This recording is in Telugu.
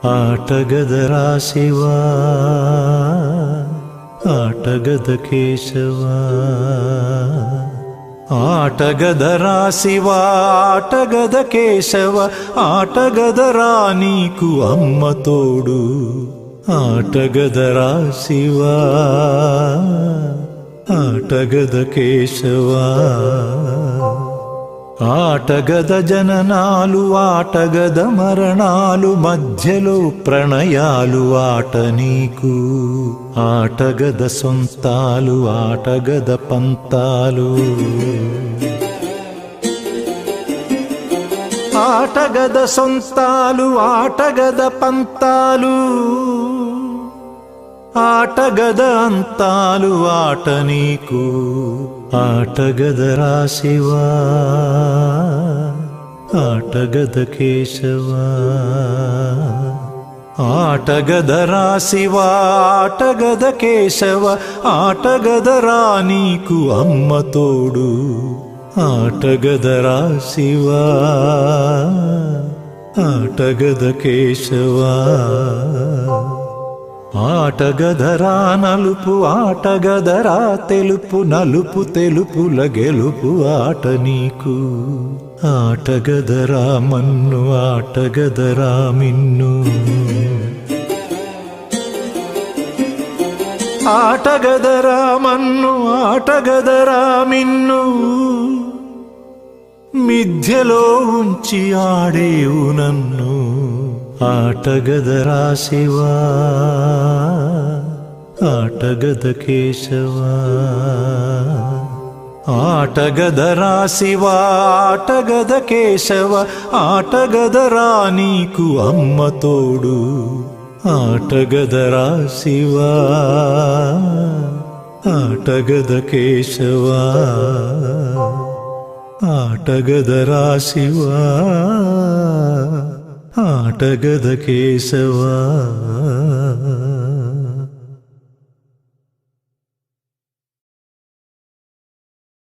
ಆಟಗದರಾ ಶಿವ ಆಟಗದ ಕೇಶವ ಆಟಗದರಾ ಶಿವ ಆಟಗದ ಕೇಶವ ಆಟಗದರಾ నీకు అమ్మ తోడు ఆటగదరా శివ ఆటగద కేశవ ఆటగద జననాలు ఆటగద మరణాలు మధ్యలో ప్రణయాలు ఆట నీకు ఆటగద సొంతాలు ఆటగద పంతాలు ఆటగద సొంతాలు ఆటగద పంతాలు ఆటగద అంతాలు ఆట నీకు ఆటగదరా శివ ఆటగద కేశవ ఆటగదరా శివ ఆటగద కేశవ ఆటగదరా నీకు అమ్మ తోడు ఆటగదరా శివ ఆటగద కేశవ ఆటగదరా నలుపు ఆటగదరా తెలుపు నలుపు తెలుపుల గెలుపు ఆట నీకు ఆటగదరా మన్ను ఆటగదరా మిన్ను ఆటగదరా మన్ను ఆటగదరా మిన్ను మిథ్యలో ఉంచి ఆడేవు నన్ను ఆటగదరా శివ ఆటగద కేశవ ఆటగదరా శివ ఆటగద కేశవ ఆటగదరా నీకు అమ్మ తోడు ఆటగదరా శివ ఆటగద కేశవ ఆటగదరా శివ ఆటగద కేశవ